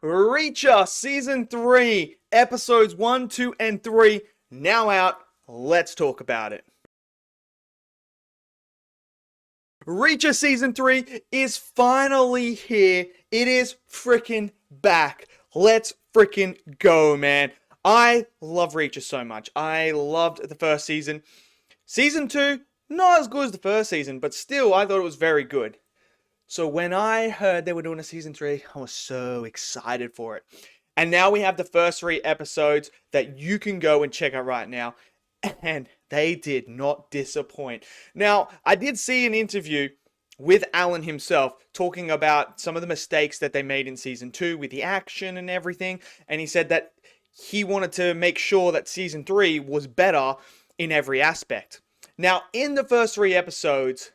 Reacher Season 3, Episodes 1, 2, and 3, now out. Let's talk about it. Reacher Season 3 is finally here. It is freaking back. Let's freaking go, man. I love Reacher so much. I loved the first season. Season 2, not as good as the first season, but still, I thought it was very good. So when I heard they were doing a season 3, I was so excited for it. And now we have the first 3 episodes that you can go and check out right now. And they did not disappoint. Now, I did see an interview with Alan himself talking about some of the mistakes that they made in season 2 with the action and everything. And he said that he wanted to make sure that season 3 was better in every aspect. Now, in the first 3 episodes,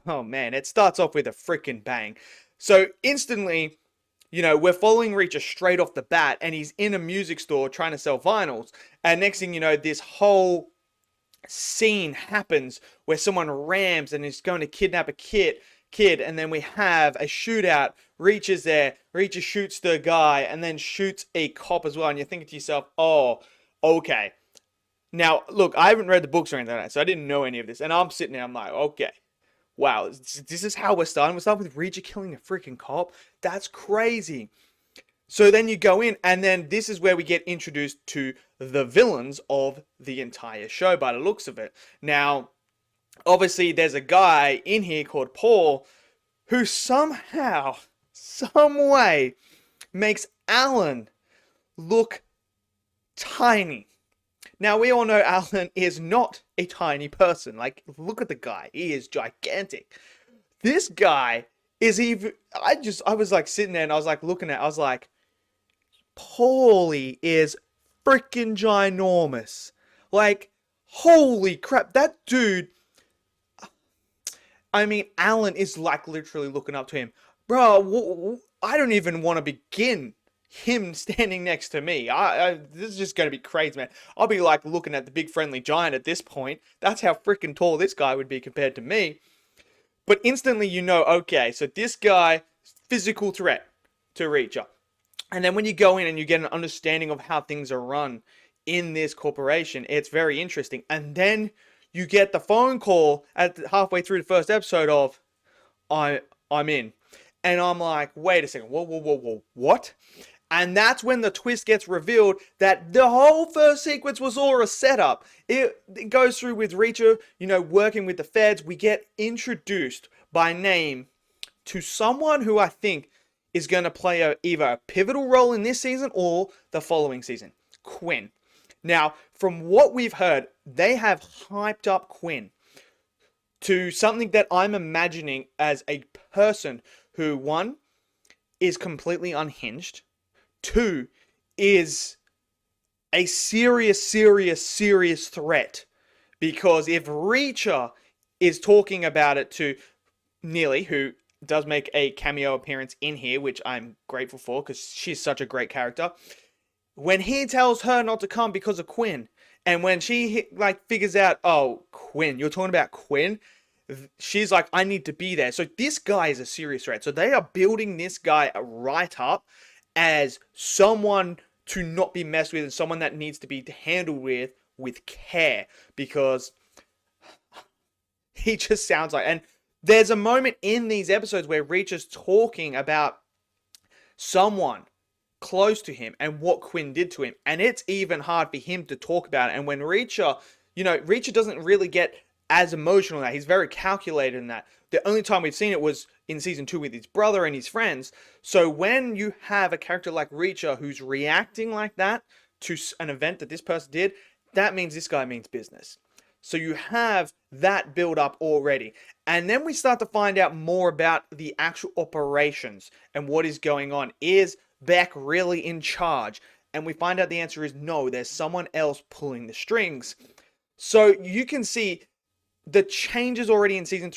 oh man, it starts off with a freaking bang. So instantly, we're following Reacher straight off the bat, and he's in a music store trying to sell vinyls. And next thing you know, this whole scene happens where someone rams and is going to kidnap a kid, and then we have a shootout. Reacher's there. Reacher shoots the guy and then shoots a cop as well. And you're thinking to yourself, oh, okay. Now, look, I haven't read the books or anything like that, so I didn't know any of this. And I'm sitting there, I'm like, okay. Wow, this is how we're starting. We're starting with Reacher killing a freaking cop. That's crazy. So then you go in, and then this is where we get introduced to the villains of the entire show by the looks of it. Now, obviously, there's a guy in here called Paul who somehow, some way, makes Alan look tiny. Now, we all know Alan is not a tiny person. Like, look at the guy. He is gigantic. This guy is even... I was like sitting there and I was like looking at it. I was like, Paulie is freaking ginormous. Like, holy crap. That dude... I mean, Alan is like literally looking up to him. Bro, I don't even want to begin him standing next to me. This is just going to be crazy, man. I'll be like looking at the big friendly giant at this point. That's how freaking tall this guy would be compared to me. But instantly you know, okay, so this guy, physical threat to Reacher. And then when you go in and you get an understanding of how things are run in this corporation, it's very interesting. And then you get the phone call at halfway through the first episode of, I'm in. And I'm like, wait a second, whoa, what? And that's when the twist gets revealed that the whole first sequence was all a setup. It goes through with Reacher, working with the feds. We get introduced by name to someone who I think is going to play either a pivotal role in this season or the following season. Quinn. Now, from what we've heard, they have hyped up Quinn to something that I'm imagining as a person who, one, is completely unhinged. 2 is a serious threat. Because if Reacher is talking about it to Neely, who does make a cameo appearance in here, which I'm grateful for because she's such a great character. When he tells her not to come because of Quinn, and when she figures out, oh, Quinn, you're talking about Quinn? She's like, I need to be there. So this guy is a serious threat. So they are building this guy right up as someone to not be messed with and someone that needs to be handled with care, because he just sounds like... And there's a moment in these episodes where Reacher's talking about someone close to him and what Quinn did to him, and it's even hard for him to talk about it. And when Reacher, Reacher doesn't really get as emotional in that. He's very calculated in that. The only time we've seen it was in season 2 with his brother and his friends. So when you have a character like Reacher who's reacting like that to an event that this person did, that means this guy means business. So you have that build up already. And then we start to find out more about the actual operations and what is going on. Is Beck really in charge? And we find out the answer is no, there's someone else pulling the strings. So you can see the changes already in season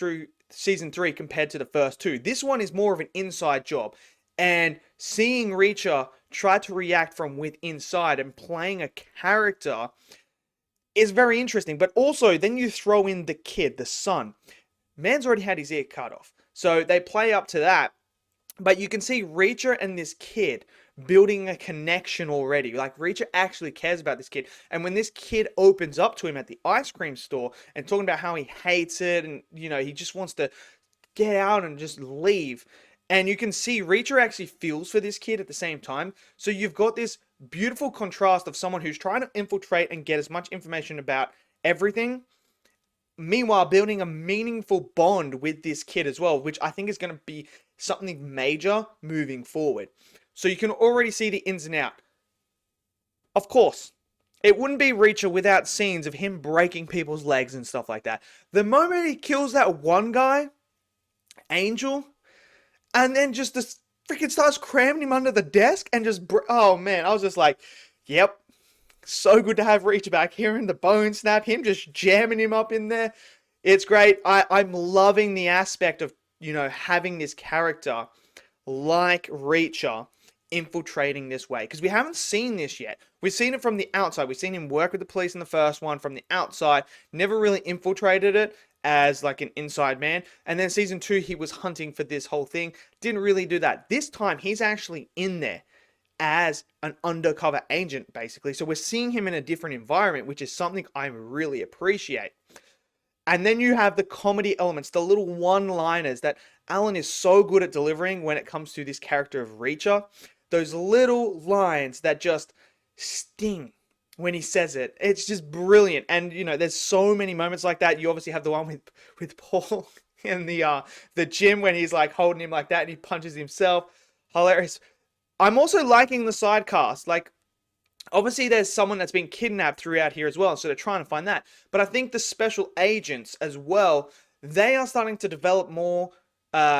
3 compared to the first 2. This one is more of an inside job. And seeing Reacher try to react from within inside and playing a character is very interesting. But also, then you throw in the kid, the son. Man's already had his ear cut off. So they play up to that. But you can see Reacher and this kid building a connection already. Like, Reacher actually cares about this kid. And when this kid opens up to him at the ice cream store and talking about how he hates it and, he just wants to get out and just leave. And you can see Reacher actually feels for this kid at the same time. So you've got this beautiful contrast of someone who's trying to infiltrate and get as much information about everything, meanwhile building a meaningful bond with this kid as well, which I think is going to be something major moving forward. So you can already see the ins and out. Of course, it wouldn't be Reacher without scenes of him breaking people's legs and stuff like that. The moment he kills that one guy, Angel, and then just this freaking starts cramming him under the desk and just, oh man, I was just like, yep, so good to have Reacher back. Hearing the bone snap, him just jamming him up in there. It's great. I'm loving the aspect of, having this character like Reacher infiltrating this way. Because we haven't seen this yet. We've seen it from the outside. We've seen him work with the police in the first one from the outside. Never really infiltrated it as like an inside man. And then season 2, he was hunting for this whole thing. Didn't really do that. This time, he's actually in there as an undercover agent, basically. So we're seeing him in a different environment, which is something I really appreciate. And then you have the comedy elements, the little one-liners that Alan is so good at delivering when it comes to this character of Reacher. Those little lines that just sting when he says it. It's just brilliant. And, there's so many moments like that. You obviously have the one with Paul in the gym when he's like holding him like that and he punches himself. Hilarious. I'm also liking the side cast. Like, obviously, there's someone that's been kidnapped throughout here as well, so they're trying to find that. But I think the special agents as well, they are starting to develop more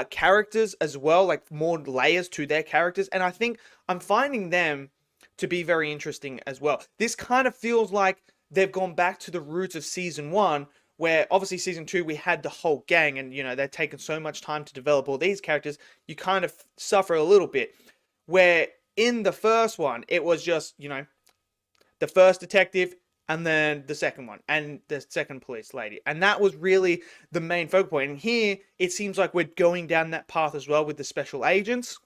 characters as well, like more layers to their characters. And I think I'm finding them to be very interesting as well. This kind of feels like they've gone back to the roots of season 1, where obviously season 2 we had the whole gang and, they've taken so much time to develop all these characters. You kind of suffer a little bit. Where in the first one, it was just, the first detective and then the second one and the second police lady. And that was really the main focal point. And here, it seems like we're going down that path as well with the special agents.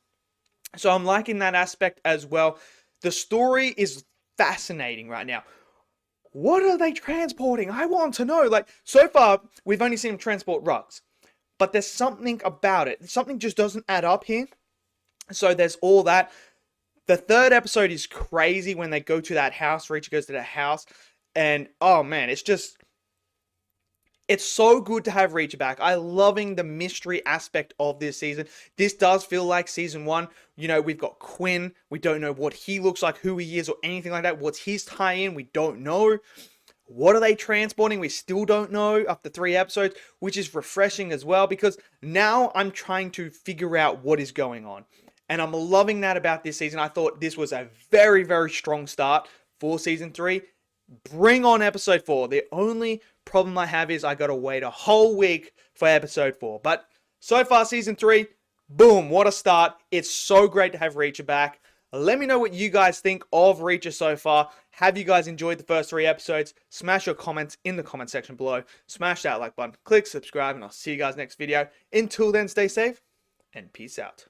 So I'm liking that aspect as well. The story is fascinating right now. What are they transporting? I want to know. Like, so far, we've only seen them transport rugs. But there's something about it. Something just doesn't add up here. So there's all that. The third episode is crazy when they go to that house. Reacher goes to that house. And, oh man, it's so good to have Reacher back. I'm loving the mystery aspect of this season. This does feel like season 1. We've got Quinn. We don't know what he looks like, who he is, or anything like that. What's his tie-in? We don't know. What are they transporting? We still don't know after 3 episodes, which is refreshing as well, because now I'm trying to figure out what is going on. And I'm loving that about this season. I thought this was a very, very strong start for season 3. Bring on episode 4. The only problem I have is I got to wait a whole week for episode 4. But so far, season 3, boom, what a start. It's so great to have Reacher back. Let me know what you guys think of Reacher so far. Have you guys enjoyed the first 3 episodes? Smash your comments in the comment section below. Smash that like button, click subscribe, and I'll see you guys next video. Until then, stay safe and peace out.